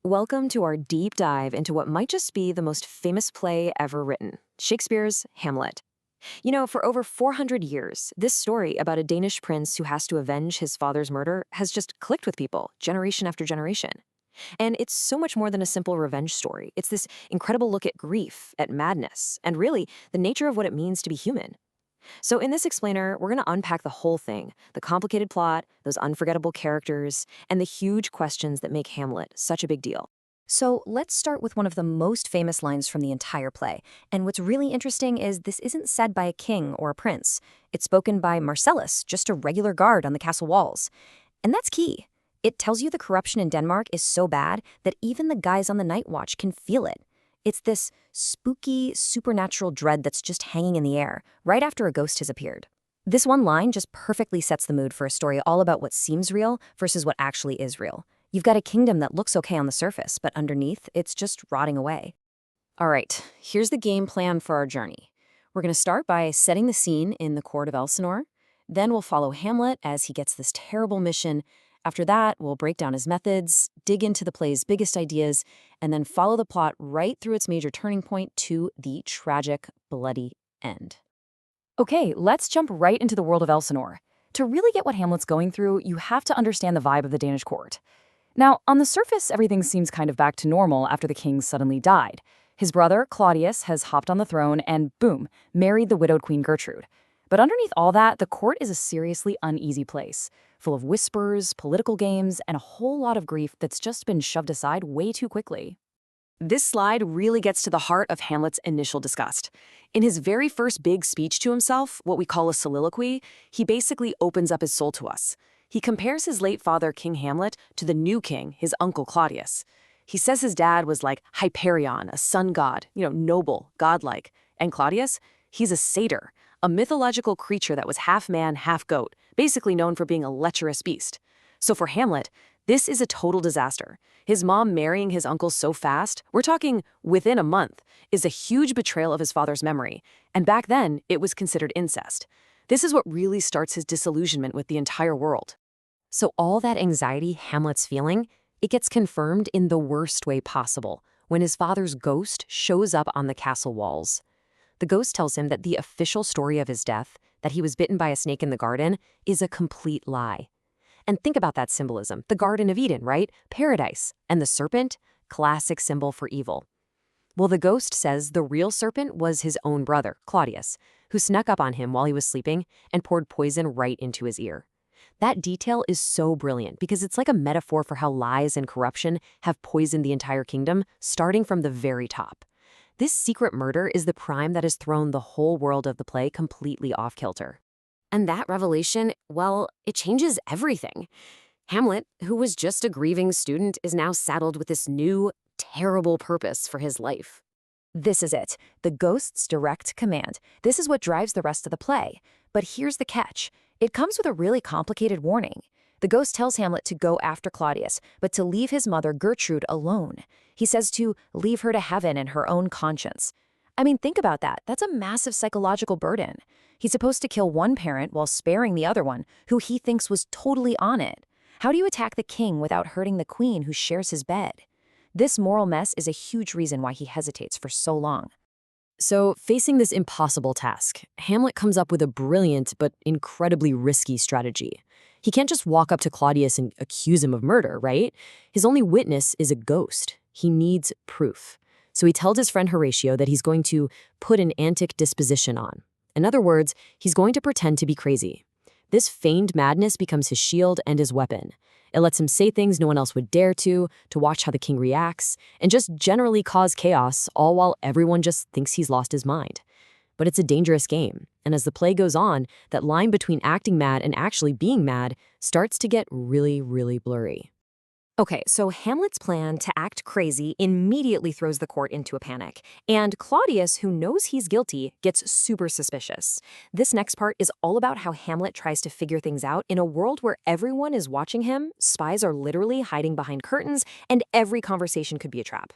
Welcome to our deep dive into what might just be the most famous play ever written, Shakespeare's Hamlet. For over 400 years, this story about a Danish prince who has to avenge his father's murder has just clicked with people, generation after generation. And it's so much more than a simple revenge story. It's this incredible look at grief, at madness, and really the nature of what it means to be human. So in this explainer, we're going to unpack the whole thing, the complicated plot, those unforgettable characters, and the huge questions that make Hamlet such a big deal. So let's start with one of the most famous lines from the entire play. And what's really interesting is this isn't said by a king or a prince. It's spoken by Marcellus, just a regular guard on the castle walls. And that's key. It tells you the corruption in Denmark is so bad that even the guys on the night watch can feel it. It's this spooky, supernatural dread that's just hanging in the air, right after a ghost has appeared. This one line just perfectly sets the mood for a story all about what seems real versus what actually is real. You've got a kingdom that looks okay on the surface, but underneath, it's just rotting away. All right, here's the game plan for our journey. We're going to start by setting the scene in the court of Elsinore. Then we'll follow Hamlet as he gets this terrible mission. After that, we'll break down his methods, dig into the play's biggest ideas, and then follow the plot right through its major turning point to the tragic, bloody end. Okay, let's jump right into the world of Elsinore. To really get what Hamlet's going through, you have to understand the vibe of the Danish court. Now, on the surface, everything seems kind of back to normal after the king suddenly died. His brother, Claudius, has hopped on the throne and, boom, married the widowed Queen Gertrude. But underneath all that, the court is a seriously uneasy place, full of whispers, political games, and a whole lot of grief that's just been shoved aside way too quickly. This slide really gets to the heart of Hamlet's initial disgust. In his very first big speech to himself, what we call a soliloquy, he basically opens up his soul to us. He compares his late father, King Hamlet, to the new king, his uncle Claudius. He says his dad was like Hyperion, a sun god, noble, godlike. And Claudius, he's a satyr, a mythological creature that was half man, half goat, basically known for being a lecherous beast. So for Hamlet, this is a total disaster. His mom marrying his uncle so fast, we're talking within a month, is a huge betrayal of his father's memory. And back then, it was considered incest. This is what really starts his disillusionment with the entire world. So all that anxiety Hamlet's feeling, it gets confirmed in the worst way possible when his father's ghost shows up on the castle walls. The ghost tells him that the official story of his death, that he was bitten by a snake in the garden, is a complete lie. And think about that symbolism. The Garden of Eden, right? Paradise. And the serpent? Classic symbol for evil. Well, the ghost says the real serpent was his own brother, Claudius, who snuck up on him while he was sleeping and poured poison right into his ear. That detail is so brilliant because it's like a metaphor for how lies and corruption have poisoned the entire kingdom, starting from the very top. This secret murder is the prime that has thrown the whole world of the play completely off kilter. And that revelation, well, it changes everything. Hamlet, who was just a grieving student, is now saddled with this new, terrible purpose for his life. This is it, the ghost's direct command. This is what drives the rest of the play. But here's the catch. It comes with a really complicated warning. The ghost tells Hamlet to go after Claudius, but to leave his mother Gertrude alone. He says to leave her to heaven and her own conscience. I mean, think about that. That's a massive psychological burden. He's supposed to kill one parent while sparing the other one, who he thinks was totally on it. How do you attack the king without hurting the queen who shares his bed? This moral mess is a huge reason why he hesitates for so long. So, facing this impossible task, Hamlet comes up with a brilliant but incredibly risky strategy. He can't just walk up to Claudius and accuse him of murder, right? His only witness is a ghost. He needs proof. So he tells his friend Horatio that he's going to put an antic disposition on. In other words, he's going to pretend to be crazy. This feigned madness becomes his shield and his weapon. It lets him say things no one else would dare to watch how the king reacts, and just generally cause chaos, all while everyone just thinks he's lost his mind. But it's a dangerous game, and as the play goes on, that line between acting mad and actually being mad starts to get really, really blurry. Okay, so Hamlet's plan to act crazy immediately throws the court into a panic, and Claudius, who knows he's guilty, gets super suspicious. This next part is all about how Hamlet tries to figure things out in a world where everyone is watching him, spies are literally hiding behind curtains, and every conversation could be a trap.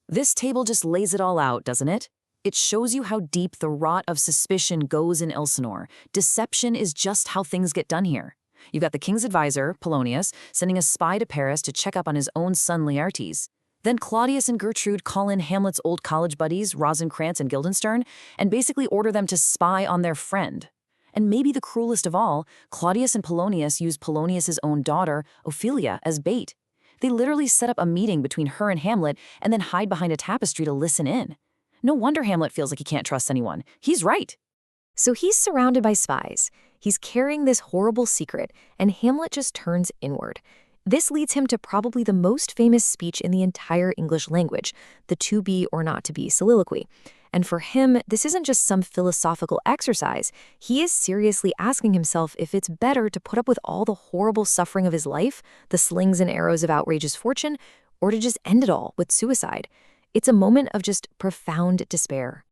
This table just lays it all out, doesn't it? It shows you how deep the rot of suspicion goes in Elsinore. Deception is just how things get done here. You've got the king's advisor, Polonius, sending a spy to Paris to check up on his own son Laertes. Then Claudius and Gertrude call in Hamlet's old college buddies, Rosencrantz and Guildenstern, and basically order them to spy on their friend. And maybe the cruelest of all, Claudius and Polonius use Polonius's own daughter, Ophelia, as bait. They literally set up a meeting between her and Hamlet and then hide behind a tapestry to listen in. No wonder Hamlet feels like he can't trust anyone. He's right. So he's surrounded by spies. He's carrying this horrible secret, and Hamlet just turns inward. This leads him to probably the most famous speech in the entire English language, the to be or not to be soliloquy. And for him, this isn't just some philosophical exercise. He is seriously asking himself if it's better to put up with all the horrible suffering of his life, the slings and arrows of outrageous fortune, or to just end it all with suicide. It's a moment of just profound despair.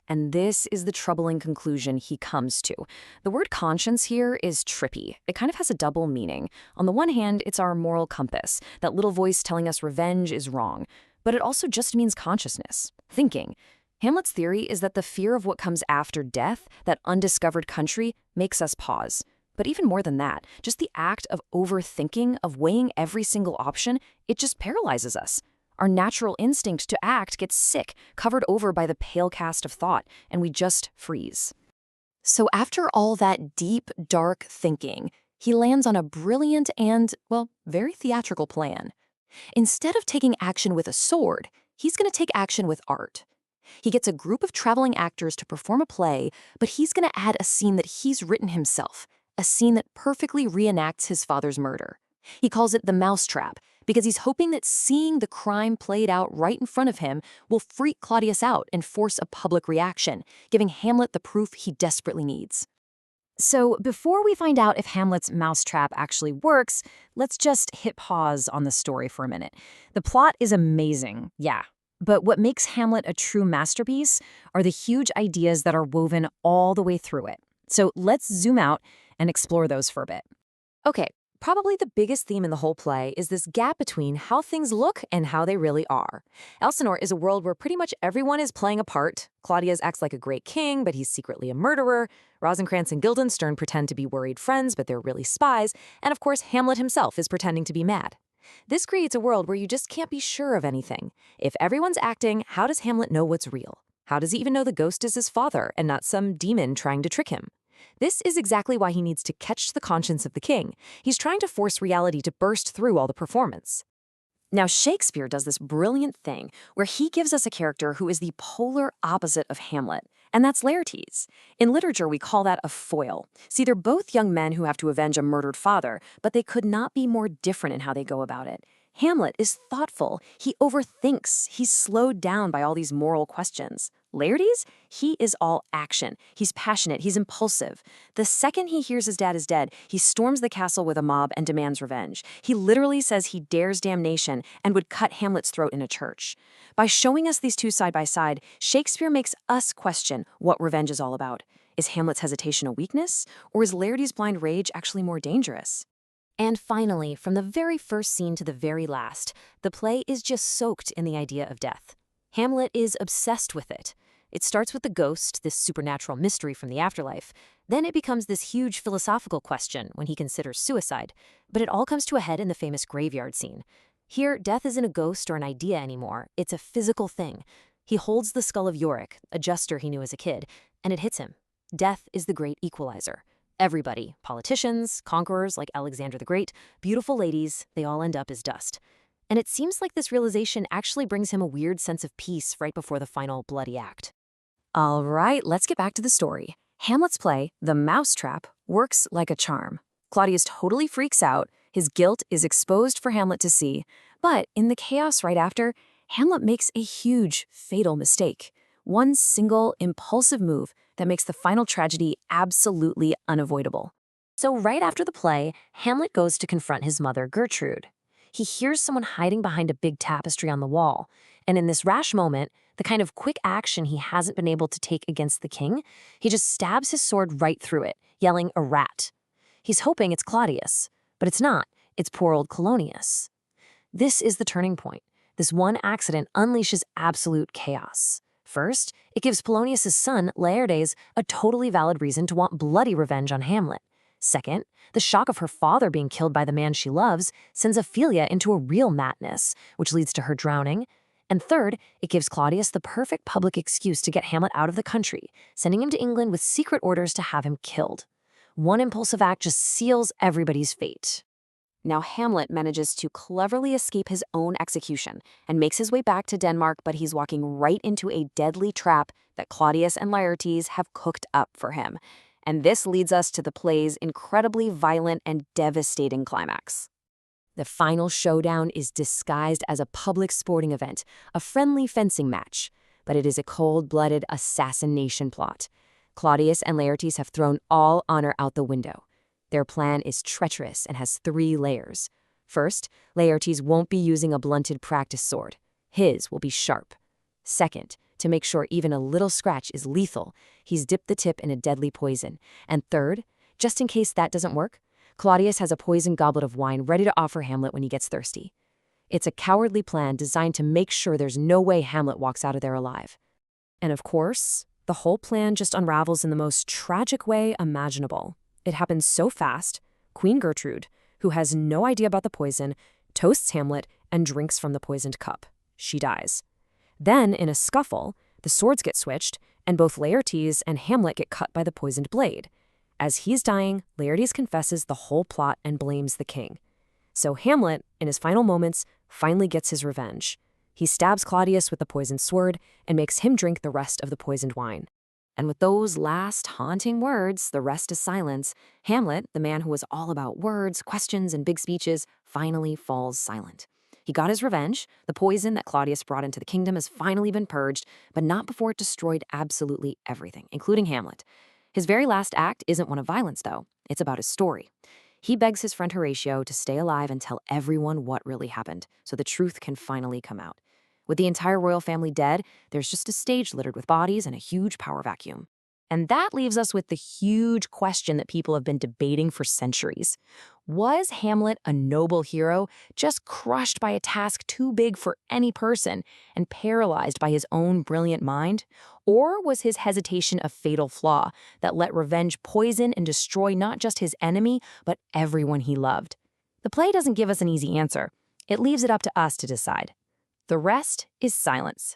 And this is the troubling conclusion he comes to. The word conscience here is trippy. It kind of has a double meaning. On the one hand, it's our moral compass, that little voice telling us revenge is wrong. But it also just means consciousness, thinking. Hamlet's theory is that the fear of what comes after death, that undiscovered country, makes us pause. But even more than that, just the act of overthinking, of weighing every single option, it just paralyzes us. Our natural instinct to act gets sick, covered over by the pale cast of thought, and we just freeze. So after all that deep, dark thinking, he lands on a brilliant and, well, very theatrical plan. Instead of taking action with a sword, he's going to take action with art. He gets a group of traveling actors to perform a play, but he's going to add a scene that he's written himself, a scene that perfectly reenacts his father's murder. He calls it the mousetrap, because he's hoping that seeing the crime played out right in front of him will freak Claudius out and force a public reaction, giving Hamlet the proof he desperately needs. So before we find out if Hamlet's mousetrap actually works, let's just hit pause on the story for a minute. The plot is amazing, yeah. But what makes Hamlet a true masterpiece are the huge ideas that are woven all the way through it. So let's zoom out and explore those for a bit. Okay, probably the biggest theme in the whole play is this gap between how things look and how they really are. Elsinore is a world where pretty much everyone is playing a part. Claudius acts like a great king, but he's secretly a murderer. Rosencrantz and Guildenstern pretend to be worried friends, but they're really spies. And of course, Hamlet himself is pretending to be mad. This creates a world where you just can't be sure of anything. If everyone's acting, how does Hamlet know what's real? How does he even know the ghost is his father and not some demon trying to trick him? This is exactly why he needs to catch the conscience of the king. He's trying to force reality to burst through all the performance. Now, Shakespeare does this brilliant thing where he gives us a character who is the polar opposite of Hamlet, and that's Laertes. In literature, we call that a foil. See, they're both young men who have to avenge a murdered father, but they could not be more different in how they go about it. Hamlet is thoughtful. He overthinks. He's slowed down by all these moral questions. Laertes? He is all action. He's passionate. He's impulsive. The second he hears his dad is dead, he storms the castle with a mob and demands revenge. He literally says he dares damnation and would cut Hamlet's throat in a church. By showing us these two side by side, Shakespeare makes us question what revenge is all about. Is Hamlet's hesitation a weakness, or is Laertes' blind rage actually more dangerous? And finally, from the very first scene to the very last, the play is just soaked in the idea of death. Hamlet is obsessed with it. It starts with the ghost, this supernatural mystery from the afterlife. Then it becomes this huge philosophical question when he considers suicide. But it all comes to a head in the famous graveyard scene. Here, death isn't a ghost or an idea anymore. It's a physical thing. He holds the skull of Yorick, a jester he knew as a kid, and it hits him. Death is the great equalizer. Everybody, politicians, conquerors like Alexander the Great, beautiful ladies, they all end up as dust. And it seems like this realization actually brings him a weird sense of peace right before the final bloody act. All right, let's get back to the story. Hamlet's play, The Mousetrap, works like a charm. Claudius totally freaks out. His guilt is exposed for Hamlet to see. But in the chaos right after, Hamlet makes a huge, fatal mistake. One single, impulsive move that makes the final tragedy absolutely unavoidable. So right after the play, Hamlet goes to confront his mother, Gertrude. He hears someone hiding behind a big tapestry on the wall, and in this rash moment, the kind of quick action he hasn't been able to take against the king, he just stabs his sword right through it, yelling, "A rat." He's hoping it's Claudius, but it's not. It's poor old Polonius. This is the turning point. This one accident unleashes absolute chaos. First, it gives Polonius' son, Laertes, a totally valid reason to want bloody revenge on Hamlet. Second, the shock of her father being killed by the man she loves sends Ophelia into a real madness, which leads to her drowning. And third, it gives Claudius the perfect public excuse to get Hamlet out of the country, sending him to England with secret orders to have him killed. One impulsive act just seals everybody's fate. Now Hamlet manages to cleverly escape his own execution and makes his way back to Denmark, but he's walking right into a deadly trap that Claudius and Laertes have cooked up for him. And this leads us to the play's incredibly violent and devastating climax. The final showdown is disguised as a public sporting event, a friendly fencing match, but it is a cold-blooded assassination plot. Claudius and Laertes have thrown all honor out the window. Their plan is treacherous and has 3 layers. First, Laertes won't be using a blunted practice sword. His will be sharp. Second, to make sure even a little scratch is lethal, he's dipped the tip in a deadly poison. And third, just in case that doesn't work, Claudius has a poisoned goblet of wine ready to offer Hamlet when he gets thirsty. It's a cowardly plan designed to make sure there's no way Hamlet walks out of there alive. And of course, the whole plan just unravels in the most tragic way imaginable. It happens so fast, Queen Gertrude, who has no idea about the poison, toasts Hamlet and drinks from the poisoned cup. She dies. Then, in a scuffle, the swords get switched, and both Laertes and Hamlet get cut by the poisoned blade. As he's dying, Laertes confesses the whole plot and blames the king. So Hamlet, in his final moments, finally gets his revenge. He stabs Claudius with the poisoned sword and makes him drink the rest of the poisoned wine. And with those last haunting words, the rest is silence, Hamlet, the man who was all about words, questions, and big speeches, finally falls silent. He got his revenge. The poison that Claudius brought into the kingdom has finally been purged, but not before it destroyed absolutely everything, including Hamlet. His very last act isn't one of violence, though. It's about his story. He begs his friend Horatio to stay alive and tell everyone what really happened, so the truth can finally come out. With the entire royal family dead, there's just a stage littered with bodies and a huge power vacuum. And that leaves us with the huge question that people have been debating for centuries. Was Hamlet a noble hero, just crushed by a task too big for any person and paralyzed by his own brilliant mind? Or was his hesitation a fatal flaw that let revenge poison and destroy not just his enemy, but everyone he loved? The play doesn't give us an easy answer. It leaves it up to us to decide. The rest is silence.